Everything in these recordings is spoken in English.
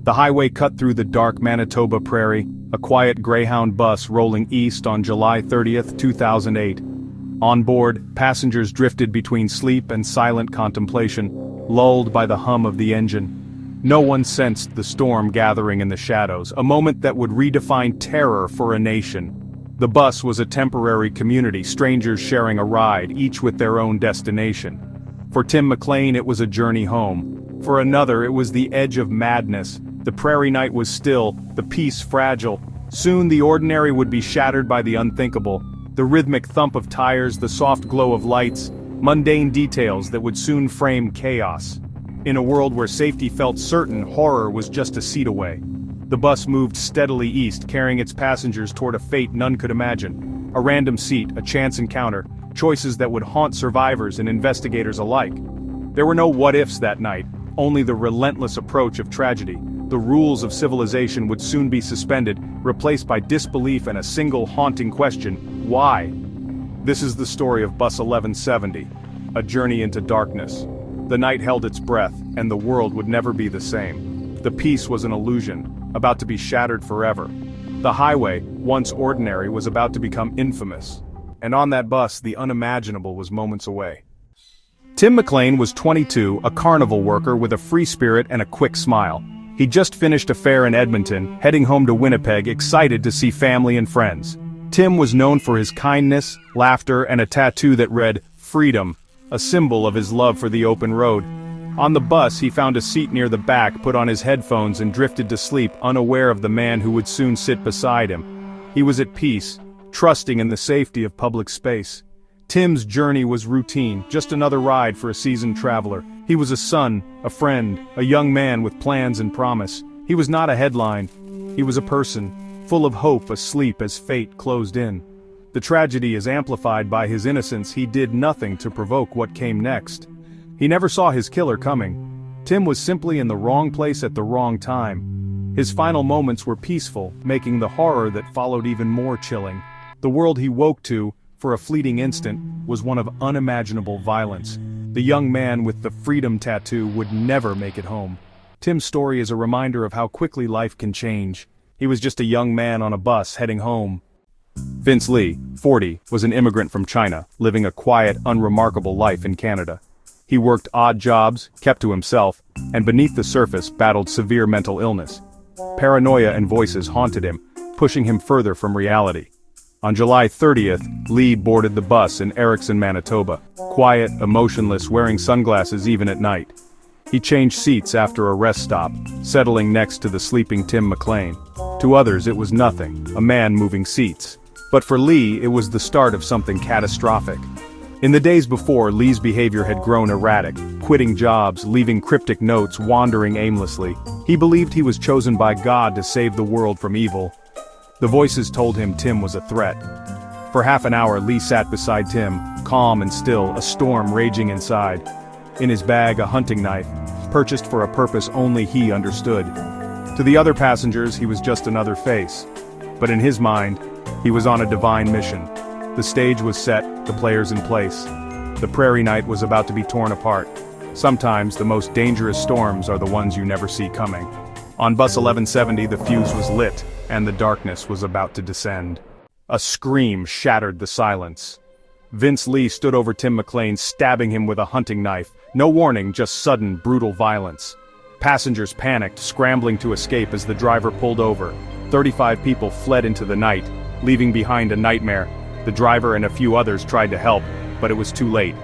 The highway cut through the dark Manitoba prairie, a quiet Greyhound bus rolling east on July 30, 2008. On board, passengers drifted between sleep and silent contemplation, lulled by the hum of the engine. No one sensed the storm gathering in the shadows, a moment that would redefine terror for a nation. The bus was a temporary community, strangers sharing a ride, each with their own destination. For Tim McLean it was a journey home. For another it was the edge of madness. The prairie night was still, the peace fragile. Soon the ordinary would be shattered by the unthinkable. The rhythmic thump of tires, the soft glow of lights, mundane details that would soon frame chaos. In a world where safety felt certain, horror was just a seat away. The bus moved steadily east, carrying its passengers toward a fate none could imagine. A random seat, a chance encounter, choices that would haunt survivors and investigators alike. There were no what-ifs that night, only the relentless approach of tragedy. The rules of civilization would soon be suspended, replaced by disbelief and a single haunting question: why? This is the story of Bus 1170, a journey into darkness. The night held its breath, and the world would never be the same. The peace was an illusion, about to be shattered forever. The highway, once ordinary, was about to become infamous. And on that bus, the unimaginable was moments away. Tim McLean was 22, a carnival worker with a free spirit and a quick smile. He'd just finished a fair in Edmonton, heading home to Winnipeg, excited to see family and friends. Tim was known for his kindness, laughter, and a tattoo that read, "Freedom," a symbol of his love for the open road. On the bus, he found a seat near the back, put on his headphones and drifted to sleep, unaware of the man who would soon sit beside him. He was at peace, trusting in the safety of public space. Tim's journey was routine, just another ride for a seasoned traveler. He was a son, a friend, a young man with plans and promise. He was not a headline. He was a person, full of hope, asleep as fate closed in. The tragedy is amplified by his innocence. He did nothing to provoke what came next. He never saw his killer coming. Tim was simply in the wrong place at the wrong time. His final moments were peaceful, making the horror that followed even more chilling. The world he woke to, for a fleeting instant, was one of unimaginable violence. The young man with the freedom tattoo would never make it home. Tim's story is a reminder of how quickly life can change. He was just a young man on a bus heading home. Vince Lee, 40, was an immigrant from China, living a quiet, unremarkable life in Canada. He worked odd jobs, kept to himself, and beneath the surface battled severe mental illness. Paranoia and voices haunted him, pushing him further from reality. On July 30th, Lee boarded the bus in Erickson, Manitoba, quiet, emotionless, wearing sunglasses even at night. He changed seats after a rest stop, settling next to the sleeping Tim McLean. To others it was nothing, a man moving seats. But for Lee, it was the start of something catastrophic. In the days before, Lee's behavior had grown erratic, quitting jobs, leaving cryptic notes, wandering aimlessly. He believed he was chosen by God to save the world from evil. The voices told him Tim was a threat. For half an hour, Lee sat beside Tim, calm and still, a storm raging inside. In his bag, a hunting knife, purchased for a purpose only he understood. To the other passengers, he was just another face. But in his mind, he was on a divine mission. The stage was set, the players in place. The prairie night was about to be torn apart. Sometimes the most dangerous storms are the ones you never see coming. On Bus 1170, the fuse was lit, and the darkness was about to descend. A scream shattered the silence. Vince Lee stood over Tim McLean, stabbing him with a hunting knife. No warning, just sudden, brutal violence. Passengers panicked, scrambling to escape as the driver pulled over. 35 people fled into the night, leaving behind a nightmare. The driver and a few others tried to help, but it was too late.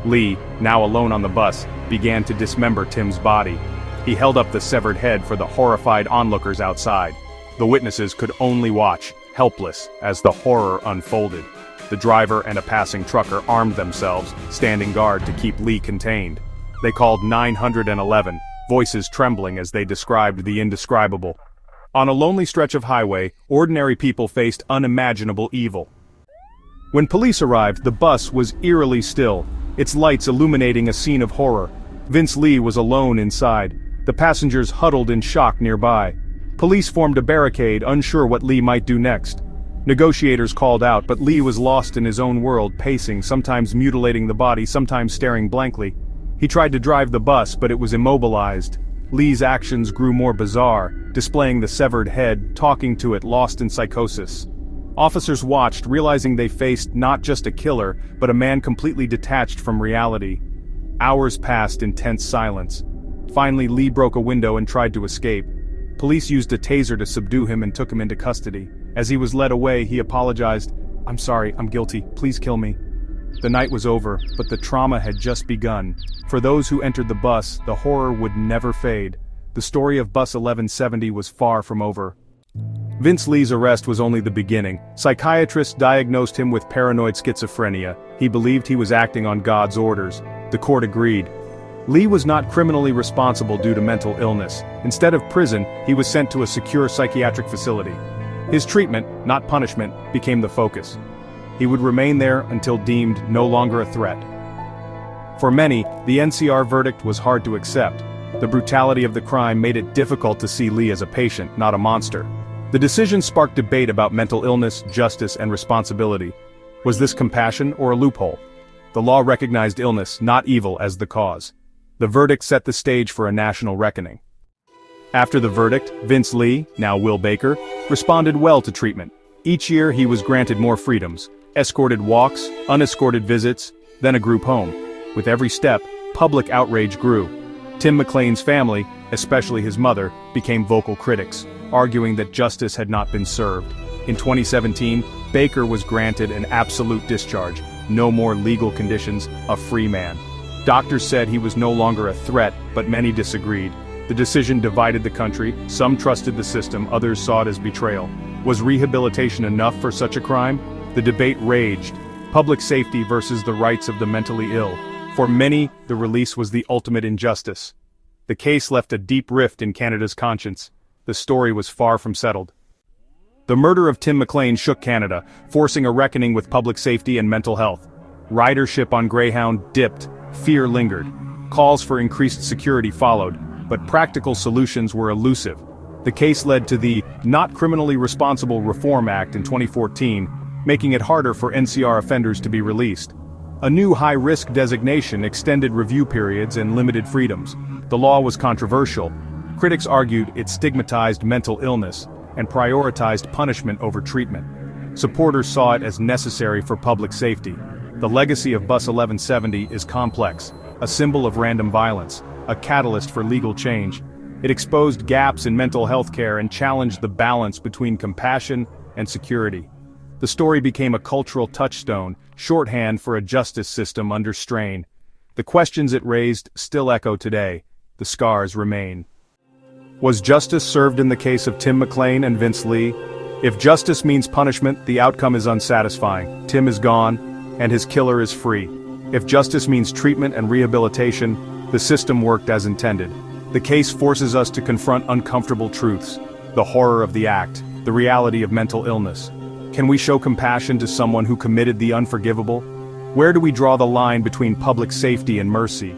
Lee, now alone on the bus, began to dismember Tim's body. He held up the severed head for the horrified onlookers outside. The witnesses could only watch, helpless, as the horror unfolded. The driver and a passing trucker armed themselves, standing guard to keep Lee contained. They called 911, voices trembling as they described the indescribable. On a lonely stretch of highway, ordinary people faced unimaginable evil. When police arrived, the bus was eerily still, its lights illuminating a scene of horror. Vince Lee was alone inside, the passengers huddled in shock nearby. Police formed a barricade, unsure what Lee might do next. Negotiators called out, but Lee was lost in his own world, pacing, sometimes mutilating the body, sometimes staring blankly. He tried to drive the bus, but it was immobilized. Lee's actions grew more bizarre, displaying the severed head, talking to it, lost in psychosis. Officers watched, realizing they faced not just a killer, but a man completely detached from reality. Hours passed in tense silence. Finally, Lee broke a window and tried to escape. Police used a taser to subdue him and took him into custody. As he was led away, he apologized. "I'm sorry, I'm guilty, please kill me." The night was over, but the trauma had just begun. For those who entered the bus, the horror would never fade. The story of Bus 1170 was far from over. Vince Lee's arrest was only the beginning. Psychiatrists diagnosed him with paranoid schizophrenia. He believed he was acting on God's orders. The court agreed. Lee was not criminally responsible due to mental illness. Instead of prison, he was sent to a secure psychiatric facility. His treatment, not punishment, became the focus. He would remain there until deemed no longer a threat. For many, the NCR verdict was hard to accept. The brutality of the crime made it difficult to see Lee as a patient, not a monster. The decision sparked debate about mental illness, justice, and responsibility. Was this compassion or a loophole? The law recognized illness, not evil, as the cause. The verdict set the stage for a national reckoning. After the verdict, Vince Lee, now Will Baker, responded well to treatment. Each year he was granted more freedoms, escorted walks, unescorted visits, then a group home. With every step, public outrage grew. Tim McLean's family, especially his mother, became vocal critics, arguing that justice had not been served. In 2017, Baker was granted an absolute discharge, no more legal conditions, a free man. Doctors said he was no longer a threat, but many disagreed. The decision divided the country. Some trusted the system, others saw it as betrayal. Was rehabilitation enough for such a crime? The debate raged. Public safety versus the rights of the mentally ill. For many, the release was the ultimate injustice. The case left a deep rift in Canada's conscience. The story was far from settled. The murder of Tim McLean shook Canada, forcing a reckoning with public safety and mental health. Ridership on Greyhound dipped, fear lingered. Calls for increased security followed, but practical solutions were elusive. The case led to the Not Criminally Responsible Reform Act in 2014, making it harder for NCR offenders to be released. A new high-risk designation extended review periods and limited freedoms. The law was controversial. Critics argued it stigmatized mental illness and prioritized punishment over treatment. Supporters saw it as necessary for public safety. The legacy of Bus 1170 is complex, a symbol of random violence, a catalyst for legal change. It exposed gaps in mental health care and challenged the balance between compassion and security. The story became a cultural touchstone, shorthand for a justice system under strain. The questions it raised still echo today. The scars remain. Was justice served in the case of Tim McLean and Vince Lee? If justice means punishment, the outcome is unsatisfying. Tim is gone, and his killer is free. If justice means treatment and rehabilitation, the system worked as intended. The case forces us to confront uncomfortable truths, the horror of the act, the reality of mental illness. Can we show compassion to someone who committed the unforgivable? Where do we draw the line between public safety and mercy?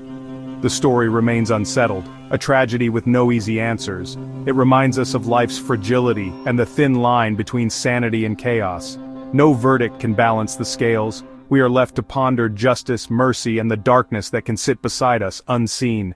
The story remains unsettled, a tragedy with no easy answers. It reminds us of life's fragility and the thin line between sanity and chaos. No verdict can balance the scales. We are left to ponder justice, mercy, and the darkness that can sit beside us unseen.